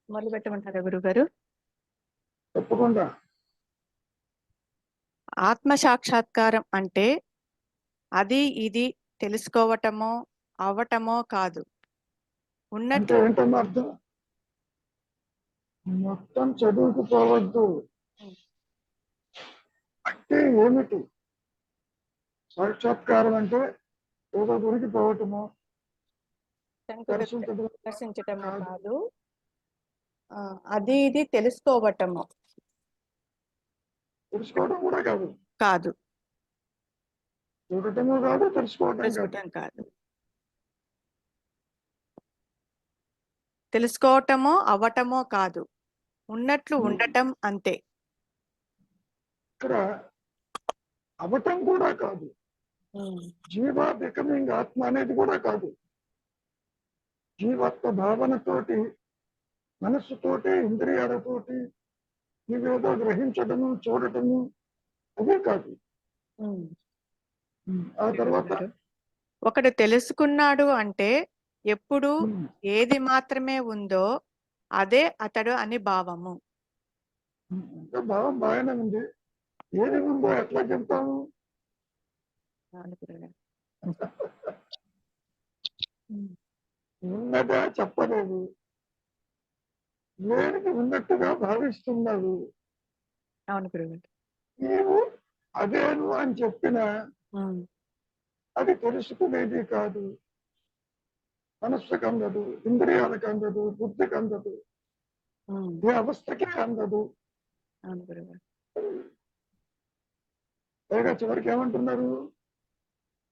మొదలు పెట్టమంటారా గురుగారు? తప్పకుండా. ఆత్మ సాక్షాత్కారం అంటే అది ఇది తెలుసుకోవటమో అవ్వటమో కాదు, అంటే ఉన్నట్లు ఏంటన్నా అర్థం? మొత్తం చదువుకుపోవద్దు అంటే ఏమిటి? సాక్షాత్కారం అంటే ఏదో గురికి పోవటమో దర్శించటమో కాదు, అది ఇది తెలుసుకోవటము తెలుసుకోవడం కూడా కాదు, కాదు, చూడటము కాదు, తెలుసుకోవటం కాదు. తెలుసుకోవటమో అవ్వటమో కాదు, ఉన్నట్లు ఉండటం అంతే. ఇక్కడ అవటం కూడా కాదు, జీవ బికమింగ్ ఆత్మ అనేది కూడా కాదు. జీవాత్మ భావనతోటి, మనస్సుతోటి, ఇంద్రియాలతోటి ఇవేదో గ్రహించటము, చూడటము అదే కాదు. ఆ తర్వాత ఒకడు తెలుసుకున్నాడు అంటే ఎప్పుడు ఏది మాత్రమే ఉందో అదే అతడు అని భావము. భావం బాగానే ఉంది, ఏది ఉందో ఎట్లా చెప్తాము? ఉన్నదా చెప్పలేదు, లేనిది ఉన్నట్టుగా భావిస్తున్నావు. అవును గురువు. నీవు అదేను అని చెప్పినా అది తెలుసుకునేది కాదు. మనస్సుకు అందదు, ఇంద్రియాలకు అందదు, బుద్ధికి అందదు, ఏ అవస్థకే అందదు. పైగా చివరికి ఏమంటున్నారు?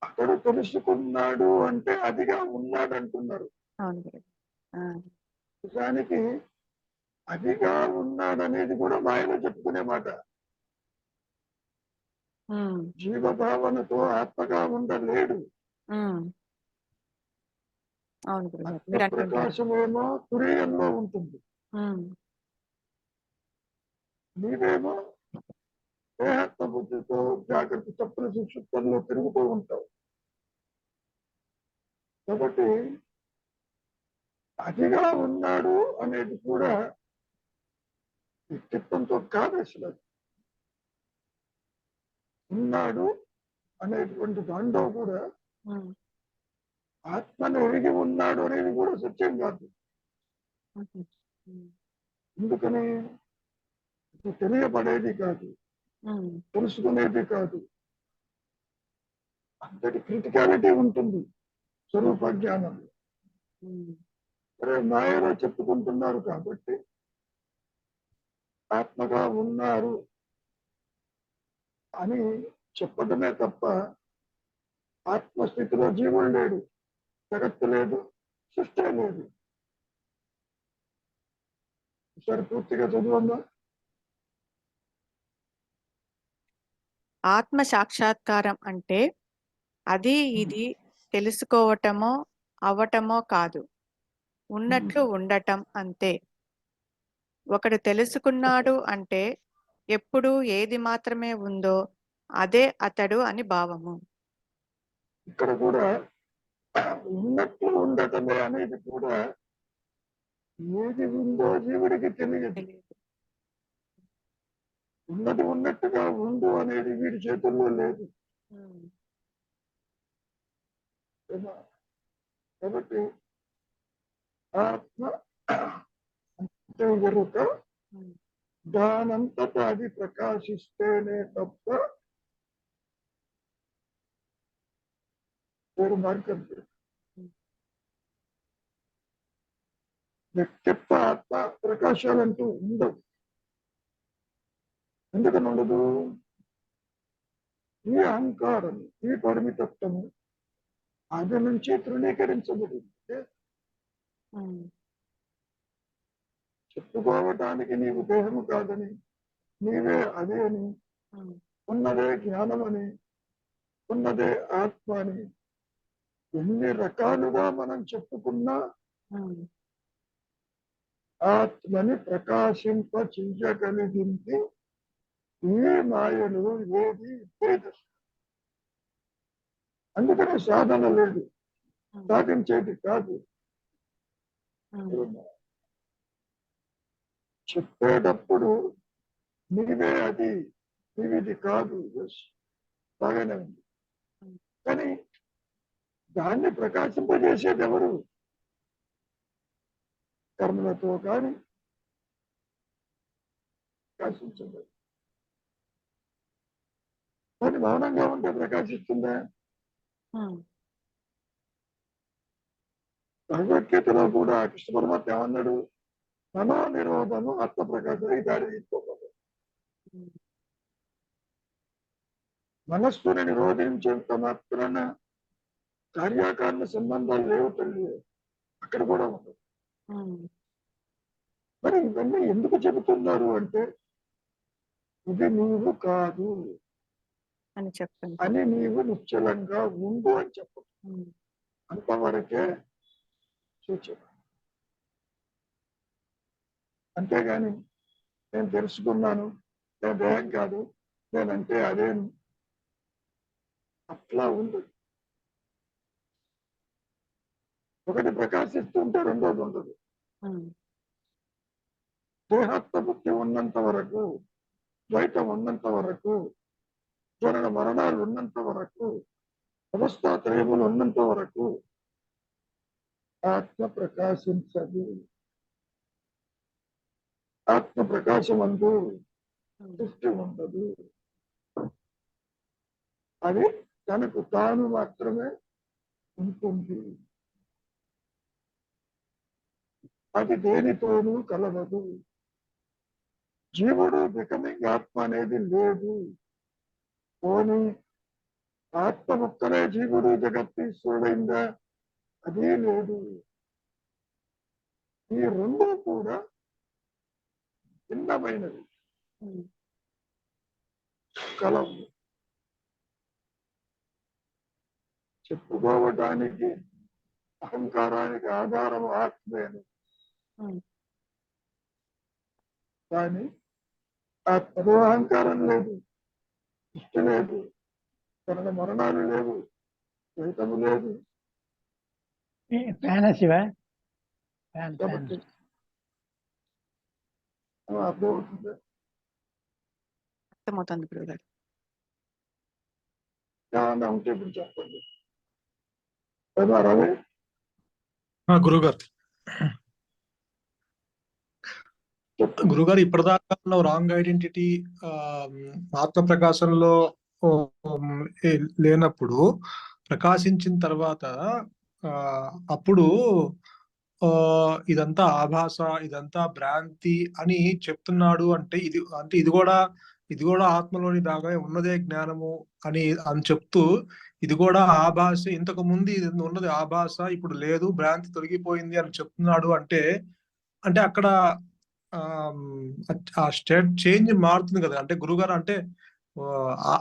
అతడు తెలుసుకున్నాడు అంటే అదిగా ఉన్నాడు అంటున్నారు. నిజానికి అదిగా ఉన్నాడనేది కూడా మాయలో చెప్పుకునే మాట. జీవభావనతో ఆత్మగా ఉండలేడు. ప్రకాశమేమో తురీయంలో ఉంటుంది, నీవేమో దేహాత్మ బుద్ధితో జాగ్రత్త తప్పుల సుక్షుప్తంలో తిరుగుతూ ఉంటావు. కాబట్టి అదిగా ఉన్నాడు అనేది కూడా వ్యక్తిత్వంతో కాదు. అసలు ఉన్నాడు అనేటువంటి దాంట్లో కూడా ఆత్మను ఎరిగి ఉన్నాడు అనేది కూడా సత్యం కాదు. ఎందుకని? తెలియబడేది కాదు, తెలుసుకునేది కాదు. అంతటి క్రిటికాలిటీ ఉంటుంది స్వరూప జ్ఞానంలో. సరే, మాయలో చెప్పుకుంటున్నారు కాబట్టి ఆత్మగా ఉన్నారు అని చెప్పడమే తప్ప ఆత్మస్థితిలో జీవుడు లేడు, జగత్తు లేదు, సృష్టి లేదు. సరే, పూర్తిగా చదువుందా? ఆత్మ సాక్షాత్కారం అంటే అది ఇది తెలుసుకోవటమో అవ్వటమో కాదు, ఉన్నట్లు ఉండటం అంతే. ఒకడు తెలుసుకున్నాడు అంటే ఎప్పుడు ఏది మాత్రమే ఉందో అదే అతడు అని భావము. ఇక్కడ కూడా ఉన్నట్లు ఉండటమే అనేది కూడా ఏది ఉందో జీవుడికి తెలియదు. ఉన్నది ఉన్నట్టుగా ఉండు అనేది వీడి చేతుల్లో లేదు. కాబట్టి ఆత్మ అంటే ఎరుక దానంతటా అది ప్రకాశిస్తేనే తప్ప వేరు మార్గం లేదు. వ్యక్తిత్వ ఆత్మ ప్రకాశాలంటూ ఉండవు. ఎందుకని ఉండదు? ఈ అహంకారం, ఈ పరిమితత్వము అది నుంచి తృణీకరించబడింది. చెప్పుకోవటానికి నీవు దేహము కాదని, నీవే అదే అని, ఉన్నదే జ్ఞానం అని, ఉన్నదే ఆత్మ అని ఎన్ని రకాలుగా మనం చెప్పుకున్నా ఆత్మని ప్రకాశింప చెయ్యగలిగింది ఈ మాయలు ఏది లేదు. అందుకనే సాధన లేదు, సాధించేది కాదు. చెప్పేటప్పుడు నీవే అది, నీవిది కాదు, బాగానే ఉంది. కానీ దాన్ని ప్రకాశింపజేసేది ఎవరు? కర్మలతో కానీ ప్రకాశించదు. కానీ మౌనంగా ఉంటే ప్రకాశిస్తుందా? భగవద్గీతలో కూడా కృష్ణ పరమాత్మ ఏమన్నాడు? మనో నిరోధము ఆత్మ ప్రకాశానికి దారి తీసుకోకూడదు. మనస్సుని నిరోధించేంత మాత్రాన కార్యకారణ సంబంధాలు లేవు తల్లి, అక్కడ కూడా ఉండదు. మరి ఇవన్నీ ఎందుకు చెబుతున్నారు అంటే, ఇది నీవు కాదు అని చెప్పండి, అని నీవు నిశ్చలంగా ఉండు అని చెప్పు. అంతవరకే సూచన. అంతేగాని నేను తెలుసుకున్నాను, నేను దేహం కాదు, నేనంటే అదేను, అట్లా ఉంది. ఒకటి ప్రకాశిస్తుంటే రెండోది ఉండదు. దేహాత్మ బుద్ధి ఉన్నంత వరకు, ద్వైతం ఉన్నంత వరకు, జనన మరణాలు ఉన్నంత వరకు, అవస్థాత్రయములు ఉన్నంత వరకు ఆత్మ ప్రకాశించదు. ఆత్మ ప్రకాశమందు దృష్టి ఉండదు. అది తనకు తాను మాత్రమే ఉంటుంది. అది దేనితోనూ కలవదు. జీవుడు బికమింగ్ ఆత్మ అనేది లేదు. పోనీ ఆత్మ ఒక్కరే జీవుడు జగత్తీశ్వరుడైందా? అదే లేదు. ఈ రెండు కూడా భిన్నమైనవి, కలవు. చెప్పుకోవటానికి అహంకారానికి ఆధారం ఆత్మేను, కానీ ఆత్మలో అహంకారం లేదు, ఇష్ట లేదు, కరణ మరణాలు లేవు, ద్వైతము లేదు. కాబట్టి అర్థమవుతుంది. అర్థమవుతుంది గురుగారు. ఏమన్నా ఉంటే ఇప్పుడు చెప్పండి. రవి గురుగారు, గురుగారు ఇప్పటిదాకా రాంగ్ ఐడెంటిటీ ఆత్మ ప్రకాశంలో లేనప్పుడు ప్రకాశించిన తర్వాత అప్పుడు ఇదంతా ఆభాస, ఇదంతా భ్రాంతి అని చెప్తున్నాడు. అంటే ఇది కూడా ఆత్మలోని భాగమే, ఉన్నదే జ్ఞానము అని చెప్తూ, ఇది కూడా ఆభాస, ఇంతకు ముందు ఇది ఉన్నది ఆభాస, ఇప్పుడు లేదు, భ్రాంతి తొలగిపోయింది అని చెప్తున్నాడు. అంటే అక్కడ ఆ స్టేట్ చేంజ్ మారుతుంది కదా. అంటే గురుగారు, అంటే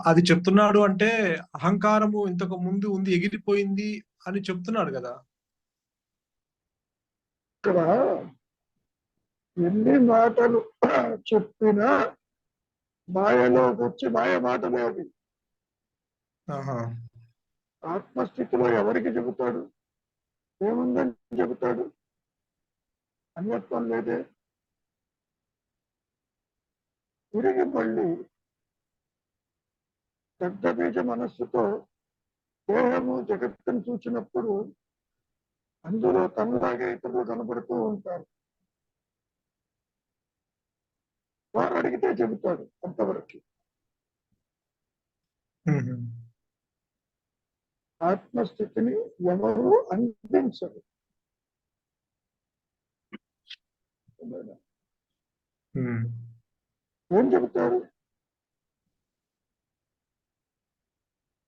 అది చెప్తున్నాడు అంటే అహంకారము ఇంతకు ముందు ఉంది, ఎగిరిపోయింది అని చెప్తున్నాడు కదా. ఇక్కడ ఎన్ని మాటలు చెప్పినా మాయలోకి వచ్చి మాయ మాటలే అది. ఆత్మస్థితిలో ఎవరికి చెబుతాడు? ఏముందని చెబుతాడు? అన్యత్వం లేదే. తిరిగి మళ్ళీ పెద్ద బీజ మనస్సుతో దేహము జగత్తును చూసినప్పుడు అందులో తనలాగే ఇతరులు కనబడుతూ ఉంటారు. వారు అడిగితే చెబుతాడు. అంతవరకు ఆత్మస్థితిని ఎవరు అందించరు. ఏం చెబుతారు?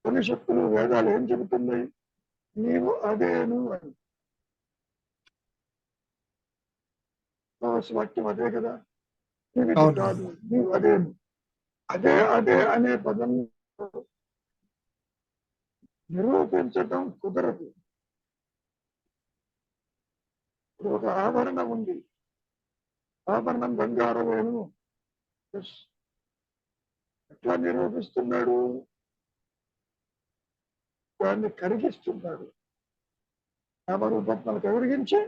ఉపనిషత్తులు, వేదాలు ఏం చెబుతున్నాయి? నీవు అదేను అని. వాక్యం అదే కదా. నీవు కాదు, నీవు అదేను. అదే అదే అనే పదం నిరూపించటం కుదరదు. ఇప్పుడు ఒక ఆభరణం ఉంది, ఆభరణం బంగారమేను, ఎట్లా నిరూపిస్తున్నాడు? దాన్ని కరిగిస్తున్నాడు. నామరూపాత్మలు కరిగించి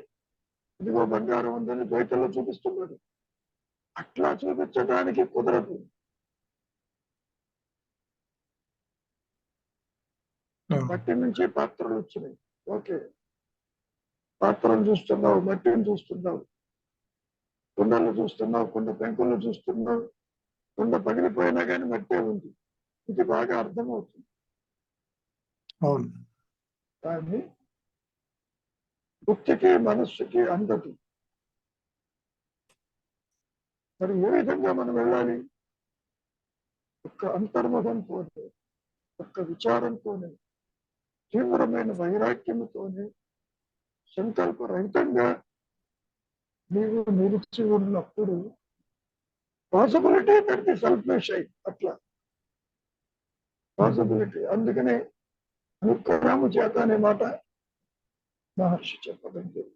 ఇదిగో బంగారం ఉందని బయటలో చూపిస్తున్నాడు. అట్లా చూపించడానికి కుదరదు. మట్టి నుంచి పాత్రలు వచ్చినాయి. ఓకే, పాత్రలు చూస్తున్నావు, మట్టిని చూస్తున్నావు, కుండలు చూస్తున్నావు, కుండ పెంకులు చూస్తున్నావు, కుండ పగిలిపోయినా కానీ మట్టే ఉంది. ఇది బాగా అర్థమవుతుంది. అవును. కానీ బుద్ధికి మనస్సుకి అందదు. మరి ఏ విధంగా మనం వెళ్ళాలి? ఒక్క అంతర్ముఖంతోనే, ఒక్క విచారంతోనే, తీవ్రమైన వైరాగ్యంతోనే, సంకల్పరహితంగా నీవు నిలిచి ఉన్నప్పుడు పాసిబిలిటీ దట్ సెల్ఫ్లెస్ అయి అట్లా పాసిబిలిటీ. అందుకనే అనుగ్రహము చేత అనే మాట మహర్షి చెప్పడం జరిగింది.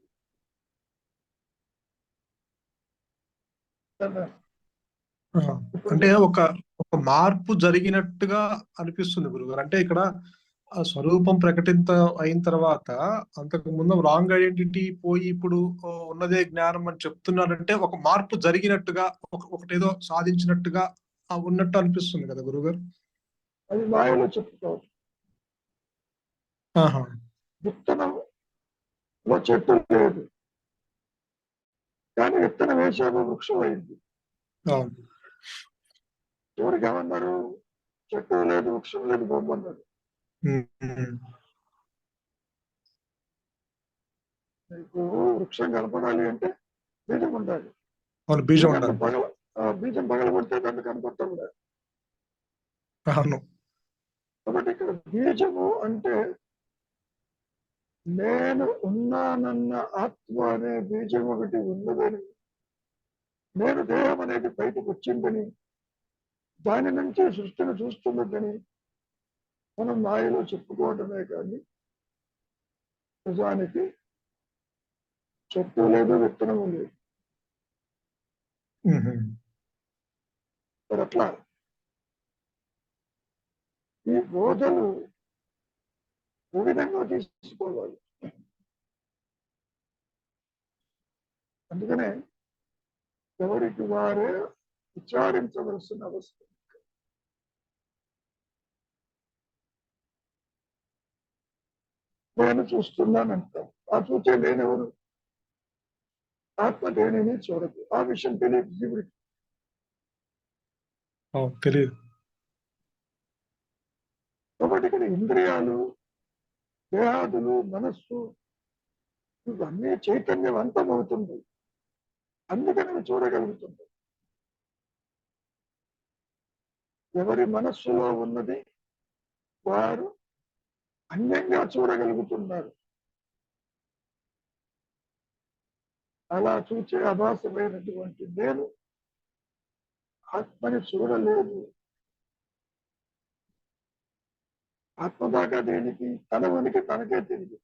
అంటే ఒక ఒక మార్పు జరిగినట్టుగా అనిపిస్తుంది గురుగారు. అంటే ఇక్కడ ఆ స్వరూపం ప్రకటిత అయిన తర్వాత అంతకు ముందు రాంగ్ ఐడెంటిటీ పోయి ఇప్పుడు ఉన్నదే జ్ఞానం అని చెప్తున్నారంటే ఒక మార్పు జరిగినట్టుగా ఒకటేదో సాధించినట్టుగా ఉన్నట్టు అనిపిస్తుంది కదా గురుగారు. అది మాయలో చెప్పుకోవచ్చు. విత్తనంలో చెట్టు లేదు, కానీ విత్తనం వేసాము, వృక్షం అయింది. ఎవరికి ఏమన్నారు? చెట్టు లేదు, వృక్షం లేదు, బొమ్మన్నారు. నీకు వృక్షం కనపడాలి అంటే బీజం ఉండాలి. బీజం పగలబడితే దాన్ని కనపడతాం. కాబట్టి ఇక్కడ బీజము అంటే నేను ఉన్నానన్న ఆత్మ అనే బీజం ఒకటి ఉన్నదని, నేను దేహం అనేది బయటకు వచ్చిందని, దాని నుంచి సృష్టిని చూస్తున్నదని మనం మాయలో చెప్పుకోవటమే కానీ నిజానికి చెట్టు లేదు, విత్తనము లేదు. మరి అట్లా ఈ బోధలు ఏ విధంగా తీసుకోవాలి? అందుకనే ఎవరికి వారే విచారించవలసిన అవసరం. నేను చూస్తున్నానంటాం, ఆ చూసే నేనెవరు? ఆత్మ దేనిని చూడదు. ఆ విషయం తెలియదు జీవుడికి. తెలియదు. కాబట్టి ఇక్కడ ఇంద్రియాలు, దేహాదులు, మనస్సు ఇవన్నీ చైతన్యవంతం అవుతుంది. అందుకని చూడగలుగుతుంది. ఎవరి మనస్సులో ఉన్నది వారు అన్యంగా చూడగలుగుతున్నారు. అలా చూచే అభాసమైనటువంటి నేను ఆత్మని చూడలేదు. ఆత్మ దాకా దేనికి? తన ఉనికి తనకే తెలియదు.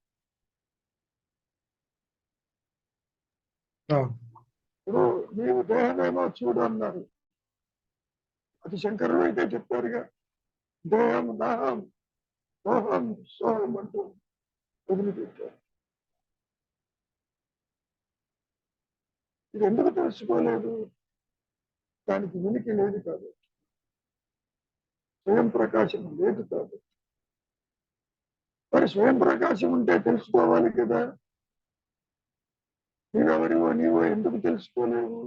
ఇప్పుడు నీవు దేహమేమో చూడు అన్నారు. అది శంకరులు అయితే చెప్పారుగా, దేహం దాహం సోహం సోహం అంటూ వదిలిపెట్టారు. ఇది ఎందుకు తెలుసుకోలేదు? దానికి ఉనికి లేదు కాదు, స్వయం ప్రకాశం లేదు కాదు. మరి స్వయం ప్రకాశం ఉంటే తెలుసుకోవాలి కదా. నీవెవరివో నీవో ఎందుకు తెలుసుకోలేవు?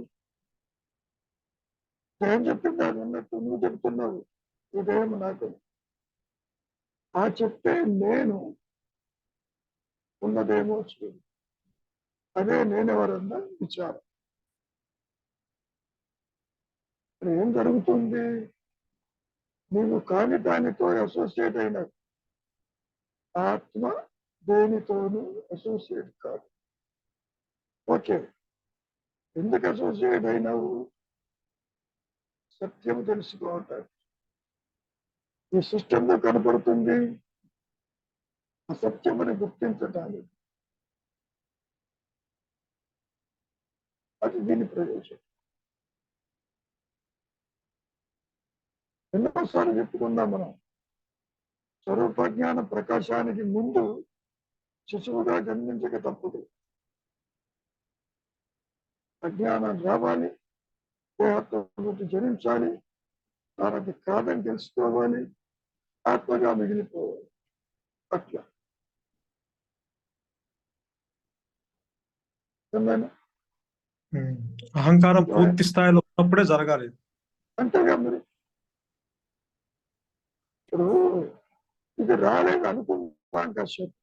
దేహం చెప్పింది అది ఉన్నట్టు నువ్వు చెప్తున్నావు ఈ దేహం నాకు. ఆ చెప్పే నేను ఉన్నదేమో చూడు, అదే నేనెవరన్నా విచారం. ఏం జరుగుతుంది? నీవు కాని దానితో అసోసియేట్ అయిన ఆత్మ దేనితోనూ అసోసియేట్ కాదు. ఓకే, ఎందుకు అసోసియేట్ అయినావు? సత్యం తెలుసుకోవటానికి. ఈ సిస్టంలో కనపడుతుంది అసత్యమని గుర్తించటానికి. అది దీని ప్రయోజనం. ఎన్నోసార్లు చెప్పుకుందాం మనం, స్వరూప జ్ఞాన ప్రకాశానికి ముందు శిశువుగా జన్మించక తప్పదు. అజ్ఞానం రావాలి, దేహత్వం జనించాలి, తనది కాదని తెలుసుకోవాలి, ఆత్మగా మిగిలిపోవాలి. అట్లా అహంకారం పూర్తి స్థాయిలో ఉన్నప్పుడే జరగాలి. అంతేగా మరి. ఇప్పుడు ఇది రాలేదు అనుకుంటాం కాసేపు,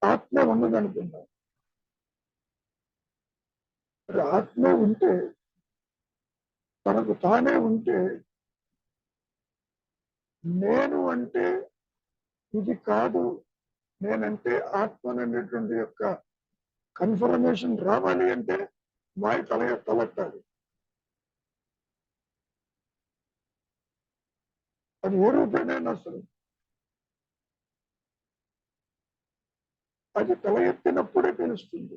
ఆత్మ ఉన్నది అనుకుంటాం. ఆత్మ ఉంటే, తనకు తానే ఉంటే, నేను అంటే ఇది కాదు, నేనంటే ఆత్మననేటువంటి యొక్క కన్ఫర్మేషన్ రావాలి అంటే మాయ తలెత్తాలి. అది ఏ రూపేణైనా అసలు అది తల ఎత్తినప్పుడే తెలుస్తుంది,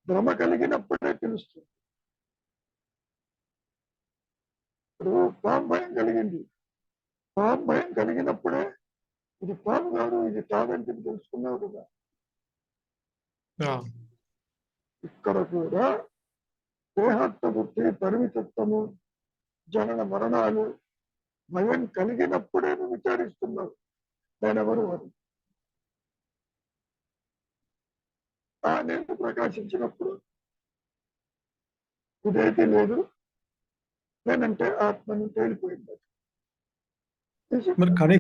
భ్రమ కలిగినప్పుడే తెలుస్తుంది. ఇప్పుడు పాము భయం కలిగింది, పాము భయం కలిగినప్పుడే ఇది పాము కాదు, ఇది కాదని తెలుసుకున్నావు కదా. ఇక్కడ కూడా దేహాత్మ బుద్ధి, పరిమితత్వము, జనన మరణాలు, భయం కలిగినప్పుడే నువ్వు విచారిస్తున్నావు నేనెవరు అని. ఆ నేను ప్రకాశించినప్పుడు ఇదేది లేదు, నేనంటే ఆత్మని తేలిపోయింది. మరి కానీ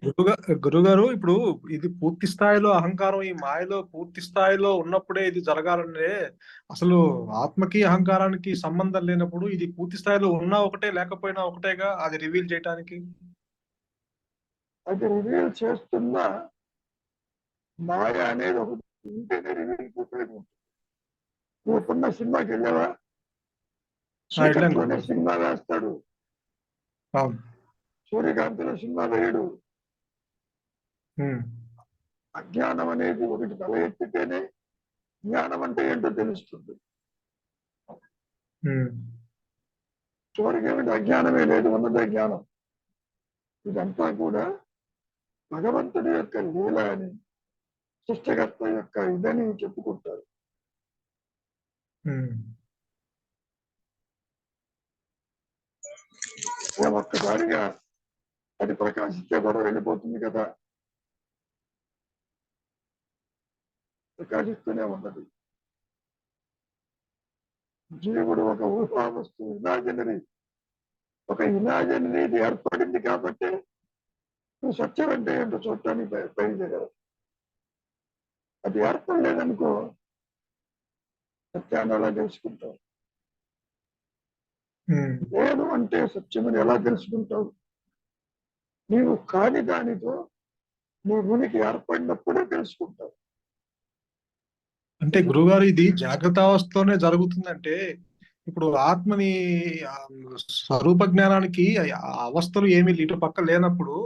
గురుగారు ఇప్పుడు ఇది పూర్తి స్థాయిలో అహంకారం ఈ మాయలో పూర్తి స్థాయిలో ఉన్నప్పుడే ఇది జరగాలంటే అసలు ఆత్మకి అహంకారానికి సంబంధం లేనప్పుడు ఇది పూర్తి స్థాయిలో ఉన్నా ఒకటే లేకపోయినా ఒకటేగా అది రివీల్ చేయడానికి. అది రివీల్ చేస్తున్న మాయ అనేది ఒకటి ఉంటేనే రివీల్ ఉపయోగం. నువ్వు ఎప్పుడున్న సినిమాకి వెళ్ళావా? శ్రీకాంత్లోనే సినిమా వేస్తాడు, సూర్యకాంతిలో సినిమా వేయడు. అజ్ఞానం అనేది ఒకటి తల ఎత్తితేనే జ్ఞానం అంటే ఏంటో తెలుస్తుంది. చివరికి ఏమిటి? అజ్ఞానమే లేదు, ఉన్నదే జ్ఞానం. ఇదంతా కూడా భగవంతుడి యొక్క లీల అని, సృష్టికర్త యొక్క ఇదని చెప్పుకుంటారు. ఒక్కసారిగా అది ప్రకాశిస్తే గొడవ వెళ్ళిపోతుంది కదా, ప్రకాశిస్తూనే ఉన్నది. జీవుడు ఒక ఊహా వస్తువు, ఇమాజినరీ, ఒక ఇమాజినరీది ఏర్పడింది కాబట్టి నువ్వు సత్యం అంటే ఏంటో చూడటానికి బయలుదేరావు. అది ఏర్పడలేదనుకో, సత్యాన్ని ఎలా తెలుసుకుంటావు? నేను అంటే సత్యమని ఎలా తెలుసుకుంటావు? నీవు కాని దానితో నీ ఉనికి ఏర్పడినప్పుడే తెలుసుకుంటావు. అంటే గురుగారు ఇది జాగ్రత్త అవస్థలోనే జరుగుతుందంటే ఇప్పుడు ఆత్మని స్వరూప జ్ఞానానికి అవస్థలు ఏమి ఇటు పక్క లేనప్పుడు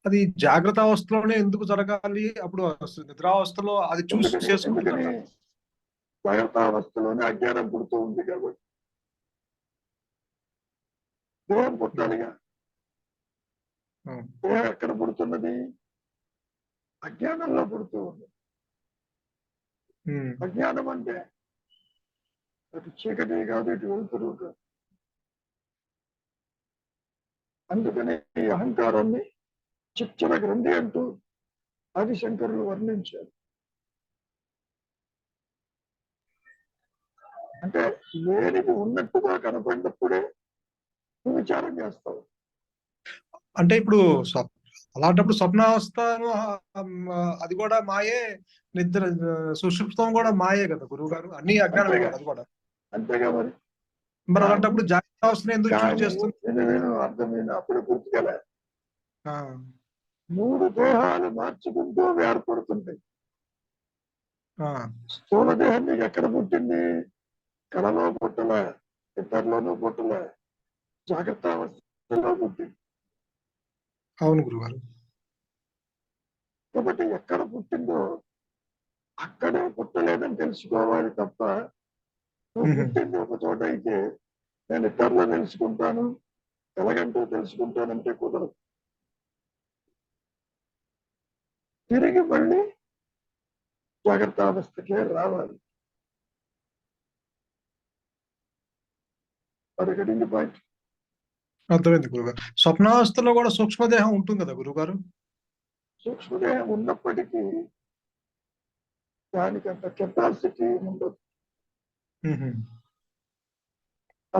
అది జాగ్రత్త అవస్థలోనే ఎందుకు జరగాలి? అప్పుడు నిద్రావస్థలో అది చూసి చేసుకుంటుంది. జాగ్రత్త అవస్థలోనే అజ్ఞానం పుడుతూ ఉంది కాబట్టి దేహం పుట్టాలిగా. దేహం ఎక్కడ పుడుతున్నది? అజ్ఞానంలో పుడుతూ ఉంది. అజ్ఞానం అంటే అటు చీకటి కాదు, ఇటు వెలుతురు కాదు. అందుకనే ఈ అహంకారాన్ని చిచ్చర గ్రంథి అంటూ ఆదిశంకరులు వర్ణించారు. అంటే లేనిది ఉన్నట్టుగా కనపడినప్పుడే నువ్వు విచారం చేస్తావు. అంటే ఇప్పుడు అలాంటప్పుడు స్వప్నావస్థను అది కూడా మాయే, నిద్ర సుషుప్తం కూడా మాయే కదా గురువు గారు, అన్ని అజ్ఞానమే కదా అది కూడా. అంతేగా మరి. మరి అలాంటప్పుడు జాగ్రత్త అవస్థను ఎందుకు చూస్ చేస్తుంది? అర్థమైన అప్పుడు గుర్తుకెళ్ళా. 3 దేహాలు మార్చుకుంటూ ఏర్పడుతుంటాయి. స్థూల దేహం నీకు ఎక్కడ పుట్టింది? కళలో పుట్టలే, ఇతరులోనూ పుట్టలే, జాగ్రత్త అవస్థలో పుట్టింది. అవును గురుగారు. కాబట్టి ఎక్కడ పుట్టిందో అక్కడే పుట్టలేదని తెలుసుకోవాలి తప్ప, నువ్వు పుట్టింది ఒక చోట అయితే నేను ఇతరులో తెలుసుకుంటాను, ఎలాగంటూ తెలుసుకుంటానంటే కుదరదు. తిరిగి మళ్ళీ జాగ్రత్తావస్థకే రావాలి. అది కటింగ్ పాయింట్. అర్థమైంది గురుగారు. స్వప్నావస్థలో కూడా సూక్ష్మదేహం ఉంటుంది కదా గురుగారు? సూక్ష్మదేహం ఉన్నప్పటికీ దానికంత కెపాసిటీ ఉండదు.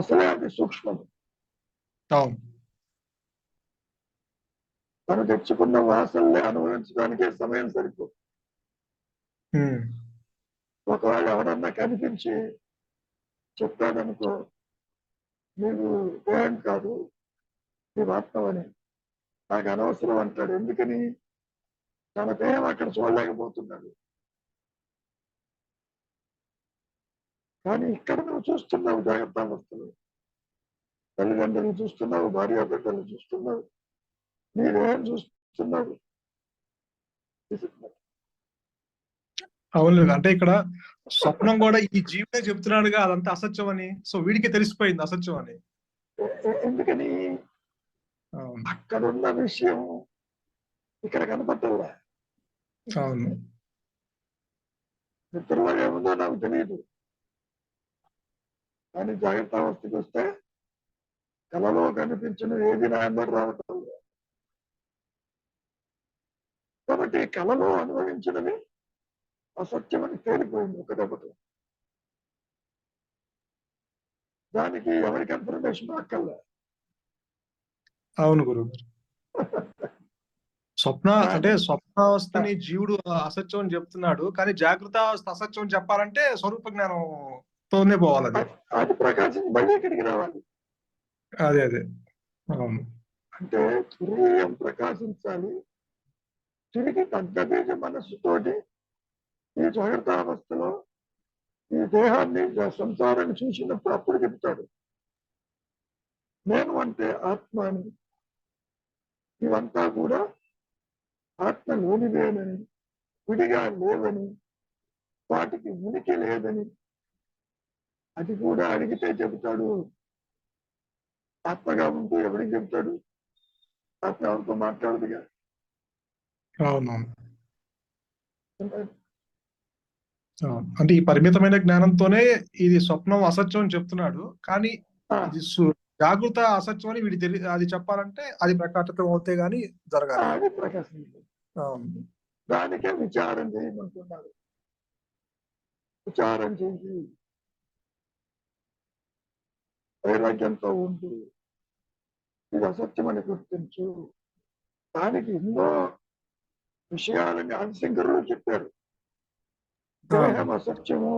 అసలే అది సూక్ష్మం. అవును. తను తెచ్చుకున్న వాసనలే అనుభవించడానికే సమయం సరిపోదు. ఒకవేళ ఎవరన్నా కనిపించి చెప్పాడనుకో, నీవు దేహం కాదు, నీవు ఆత్మవని, నాకు అనవసరం అంటాడు. ఎందుకని? తన దేహం అక్కడ చూడలేకపోతున్నాడు. కానీ ఇక్కడ నువ్వు చూస్తున్నావు జాగ్రత్తావస్థలు, తల్లిదండ్రులు చూస్తున్నావు, భార్య బిడ్డలు చూస్తున్నావు, నీ దేహం చూస్తున్నావు. అవును. అంటే ఇక్కడ స్వప్నం కూడా ఈ జీవితే చెప్తున్నాడుగా అదంతా అసత్యం అని. సో వీడికి తెలిసిపోయింది అసత్యం అని. ఎందుకని? అక్కడున్న విషయం ఇక్కడ కనపడటంలా. అవును. నిద్రలో ఏముందో నాకు తెలియదు, కానీ జాగ్రత్త అవస్థకి వస్తే కళలో కనిపించిన ఏది నా అందరు రావటం. కాబట్టి కళలో అనుభవించినవి అసత్యమని తేలిపోయింది ఒక దెబ్బతో. దానికి ఎవరికి ఇన్ఫర్మేషన్ అక్కర్లే. అవును గురువు. అంటే స్వప్నావస్థని జీవుడు అసత్యం అని చెప్తున్నాడు, కానీ జాగ్రత్త అవస్థ అసత్యం అని చెప్పాలంటే స్వరూప జ్ఞానంతోనే పోవాలి. అది ప్రకాశం మళ్ళీ ఇక్కడికి రావాలి. అదే అవును. అంటే తురీయం ప్రకాశించాలి. తిరిగి తగ్గబీజ మనస్సుతోటి ఈ జాగ్రత్త అవస్థలో ఈ దేహాన్ని సంసారాన్ని చూసినప్పుడు అప్పుడు చెప్తాడు, నేను అంటే ఆత్మ అని, ఇవంతా కూడా ఆత్మ లేనిదేనని, విడిగా లేవని, వాటికి ఉనికి లేదని అది కూడా అడిగితే చెబుతాడు. ఆత్మగా ఉంటూ ఎవరికి చెప్తాడు? ఆత్మ ఎవరితో మాట్లాడదుగా. అవునవును. అంటే ఈ పరిమితమైన జ్ఞానంతోనే ఇది స్వప్నం అసత్యం అని చెప్తున్నాడు, కానీ ఇది జాగృత అసత్యం అని వీడి అది చెప్పాలంటే అది ప్రకాశితం అవుతే గాని జరగాలి. అది ప్రకాశం. దానికే విచారం చేయమంటున్నారు. విచారం చేసి వైరాగ్యంతో ఉంటూ ఇది అసత్యమని గుర్తించు. దానికి ఎన్నో విషయాలని ఆదిశంకరులు చెప్పారు. దేహం అసత్యము,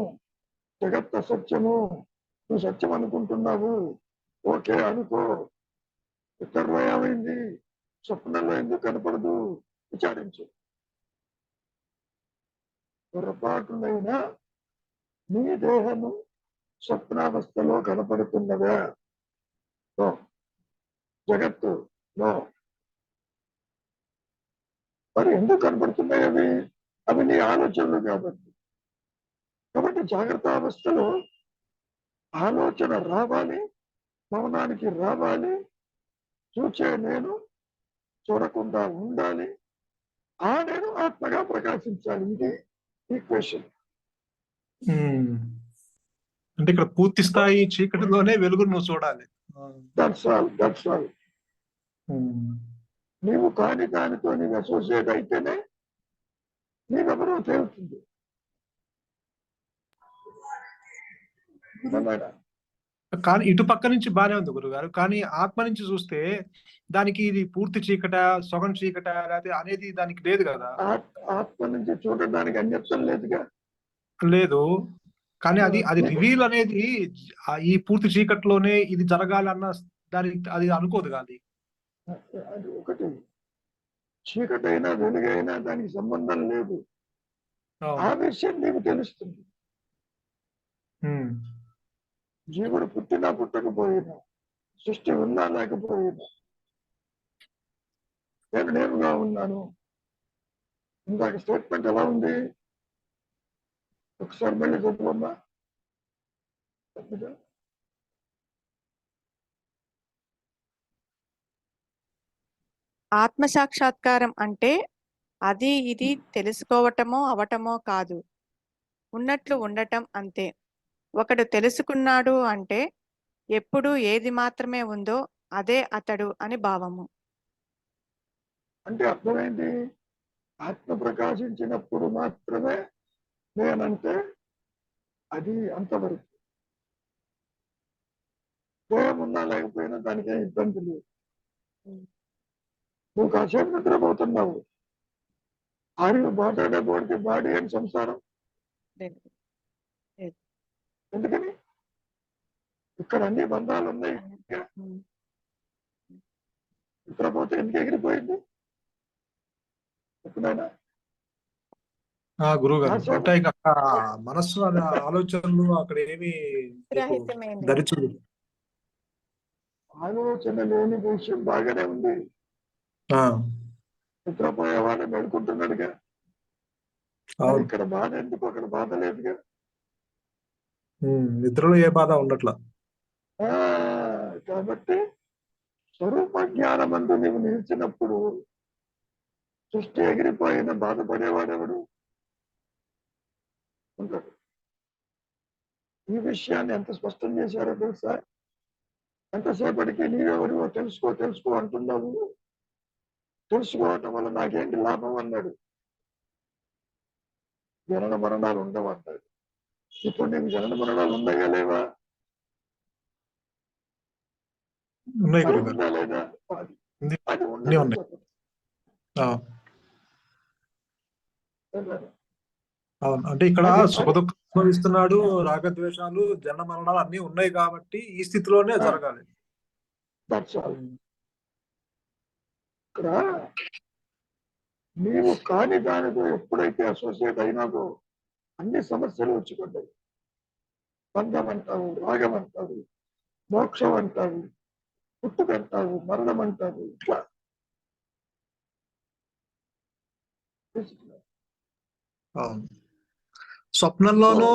జగత్ అసత్యము, నువ్వు సత్యం అనుకుంటున్నావు, ఓకే అనుకో. ఇతరులో ఏమైంది? స్వప్నంలో ఎందుకు కనపడదు? విచారించు. పొరపాటునైనా నీ దేహము స్వప్నావస్థలో కనపడుతున్నదా? జగత్తు నో. మరి ఎందుకు కనపడుతున్నాయి అవి? అవి నీ ఆలోచనలు కాబట్టి. జాగ్రత్త అవస్థలో ఆలోచన రావాలి, మౌనానికి రావాలి, చూచే నేను చూడకుండా ఉండాలి, ఆ నేను ఆత్మగా ప్రకాశించాలి. ఇది ఈక్వేషన్. అంటే ఇక్కడ పూర్తి స్థాయి చీకటిలోనే వెలుగును నువ్వు చూడాలి. That's all. నీవు కాని దానితో నీవు అసోసియేట్ అయితేనే నీవెవరో తేలుతుంది. కానీ ఇటు పక్క నుంచి బానే ఉంది గురుగారు, కానీ ఆత్మ నుంచి చూస్తే దానికి ఇది పూర్తి చీకట, సగం చీకట లేకపోతే అనేది దానికి లేదు కదా. ఆత్మ నుంచి చూడడానికి అన్యత్వం లేదుగా. లేదు, కానీ అది రివీల్ అనేది ఈ పూర్తి చీకట్లోనే ఇది జరగాలి అన్న దానికి అది అనుకోదు కాదు. అది ఒకటి. చీకటైనా వెలుగైనా దానికి సంబంధం లేదు. ఆ విషయం నీకు తెలుస్తుంది. జీవుడు పుట్టినా పుట్టకపోయినా, సృష్టి ఉన్నా లేకపోయినా, నేను నేనుగా ఉన్నాను. ఇందాక స్టేట్మెంట్ ఎలా ఉంది? ఒకసారి మళ్ళీ చదువమ్మా. ఆత్మ సాక్షాత్కారం అంటే అది ఇది తెలుసుకోవటమో అవటమో కాదు, ఉన్నట్లు ఉండటం అంతే. ఒకడు తెలుసుకున్నాడు అంటే ఎప్పుడు ఏది మాత్రమే ఉందో అదే అతడు అని భావము. అంటే అర్థమైంది, ఆత్మ ప్రకాశించినప్పుడు మాత్రమే నేనంటే అది అంతవరకు. దేహం ఉన్నా లేకపోయినా దానికే ఇబ్బంది లేదు. నువ్వు కాసేపు నిద్రపోతున్నావు, ఆరు మాట్లాడేపోతే బాడీ అని సంసారం. ఎందుకని? ఇక్కడ అన్ని బంధాలు ఉన్నాయి. నిద్రపోతే ఎందుకు ఎగిరిపోయింది? ఎప్పుడైనా గురువు గారు అంటే ఇక మనస్సు అనే ఆలోచనలు అక్కడ ఏమి ధరించదు. ఆలోచన లేని విషయం బాగానే ఉంది. నిద్రపోయే వాడిని మెడుకుంటున్నాడుగా. ఇక్కడ బాధ ఎందుకు? అక్కడ బాధ లేదుగా. నిద్రలో ఏ బాధ ఉండట్లా. కాబట్టి స్వరూప జ్ఞానమందు నీవు నిలిచినప్పుడు సృష్టి ఎగిరిపోయిన బాధపడేవాడెవడు ఉంటాడు. ఈ విషయాన్ని ఎంత స్పష్టం చేశారో తెలుసా? ఎంతసేపటికి నీవెవరివో తెలుసుకో తెలుసుకో అంటున్నావు. తెలుసుకోవటం వల్ల నాకేంటి లాభం అన్నాడు. జనన మరణాలు ఉండవు అన్నాడు. ఇప్పుడు నీకు జనన మరణాలు ఉన్నాయా లేవా? ఉందా లేదా? అది ఉండదు. అవును, అంటే ఇక్కడ సుఖదుఖం అనుభవిస్తున్నాడు, రాగద్వేషాలు జన్మ మరణాలు అన్ని ఉన్నాయి కాబట్టి ఈ స్థితిలోనే జరగాలి. ఇక్కడ నీవు కాని దానితో ఎప్పుడైతే అసోసియేట్ అయినాదో అన్ని సమస్యలు వచ్చిపడ్డాయి. బంధం అంటావు, రాగం అంటావు, మోక్షం అంటావు, పుట్టుకంటావు, మరణం అంటావు. ఇట్లా స్వప్నంలోనూ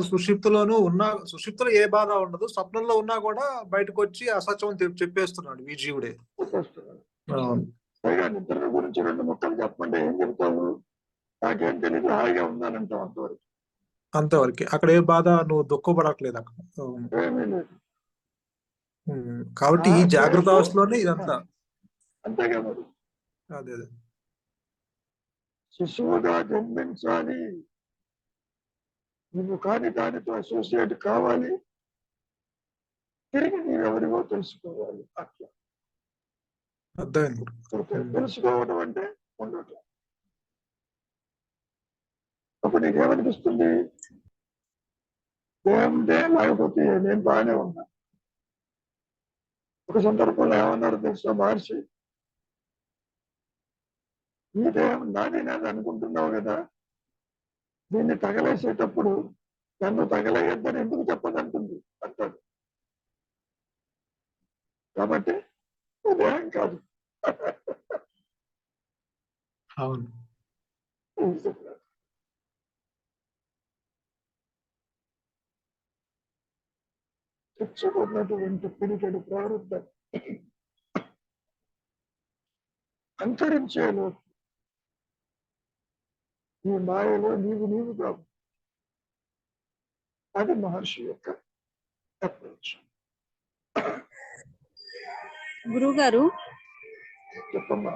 సుషిప్తులోనూ ఉన్నా, సుషిప్తులో ఏ బాధ ఉండదు, స్వప్నంలో ఉన్నా కూడా బయటకు వచ్చి అసత్యం చెప్పేస్తున్నాడు ఈ జీవుడే. నిద్ర గురించి 2 ముక్కలు చెప్పండి, ఏం చెప్తావు? నాకేం తెలియదు, హాయిగా ఉన్నానంటావు. అంతవరకు అంతవరకు. అక్కడ ఏ బాధ, నువ్వు దుఃఖపడట్లేదు అక్కడ. ఏమీ లేదు. కాబట్టి ఈ జాగ్రత్త అవస్థలోనే ఇదంతా. అంతేగా మరి. అదే శిశువుగా జన్మించాలి, నువ్వు కాని దానితో అసోసియేట్ కావాలి, తిరిగి నీవెవరివో తెలుసుకోవాలి. అట్లా అర్థమైంది. తెలుసుకోవడం అంటే ఉండటం. అప్పుడు నీకేమనిపిస్తుంది? దేవుడే లేకపోతే నేను బాగానే ఉన్నా. ఒక సందర్భంలో ఏమన్నాడు తెలుసా మహర్షి? ఈ దేహం నాది నాది అనుకుంటున్నావు కదా, దీన్ని తగలేసేటప్పుడు నన్ను తగలేయద్దని ఎందుకు చెప్పదంటుంది అంటాడు. కాబట్టి దేహం కాదు. అవును, తెచ్చుకున్నటువంటి పిడికెడు ప్రారంభం అంతరించేలో ఈ మాయలో నీవు కావు. అది మహర్షి యొక్క అప్రోచ్. గురుగారు, చెప్పమ్మా.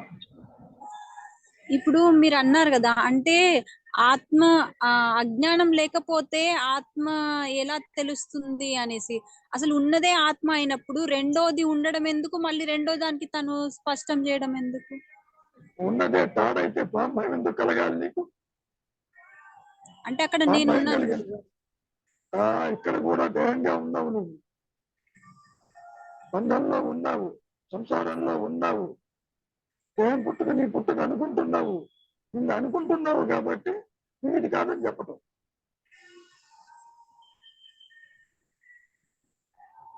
ఇప్పుడు మీరు అన్నారు కదా, అంటే ఆత్మ అజ్ఞానం లేకపోతే ఆత్మ ఎలా తెలుస్తుంది అనేసి. అసలు ఉన్నదే ఆత్మ అయినప్పుడు రెండోది ఉండడం ఎందుకు? మళ్ళీ రెండో దానికి తను స్పష్టం చేయడం ఎందుకు? ఉన్నదే తాడైతే పాపం ఎందుకు కలగాలి నీకు? అంటే అక్కడ నేను ఇక్కడ కూడా దేహంగా ఉన్నావు, నువ్వు బంధంలో ఉన్నావు, సంసారంలో ఉన్నావు, దేహం పుట్టుక నీ పుట్టుక అనుకుంటున్నావు. నిన్ను అనుకుంటున్నావు కాబట్టి నీది కాదని చెప్పటం.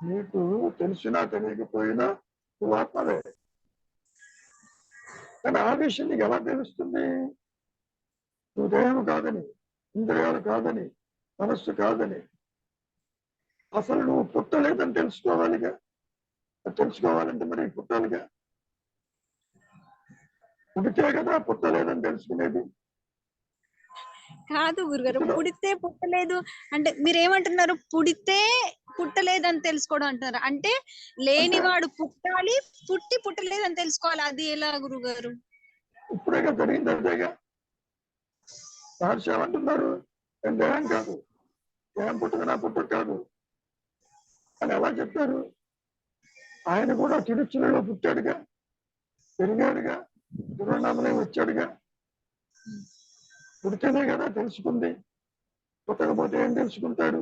నీకు తెలిసినా తెలియకపోయినా నువ్వు ఆత్మవే. కానీ ఆ విషయం నీకు ఎలా తెలుస్తుంది? నువ్వు దేహం కాదని, ఇంద్రియాలు కాదని, మనస్సు కాదని, అసలు నువ్వు పుట్టలేదని తెలుసుకోవాలిగా. తెలుసుకోవాలంటే మరి పుట్టాలిగా. పుడితే కదా పుట్టలేదని తెలుసుకునేది. కాదు గురుగారు, పుడితే పుట్టలేదు అంటే మీరేమంటున్నారు? పుడితే పుట్టలేదని తెలుసుకోవడం అంటున్నారు. అంటే లేనివాడు పుట్టాలి, పుట్టి పుట్టలేదని తెలుసుకోవాలి. అది ఎలా గురుగారు? ఇప్పుడేగా జరిగింది అదేగా. మహర్షి ఏమంటున్నారు? నేను దేహం కాదు, దేహం పుట్టుకనా పుట్టుక కాదు అని ఎలా చెప్పారు? ఆయన కూడా తిరుచులలో పుట్టాడుగా, పెరిగాడుగా, తిరువన్నామలై వచ్చాడుగా. పుడితేనే కదా తెలుసుకుంది, పుట్టకపోతే ఏం తెలుసుకుంటాడు?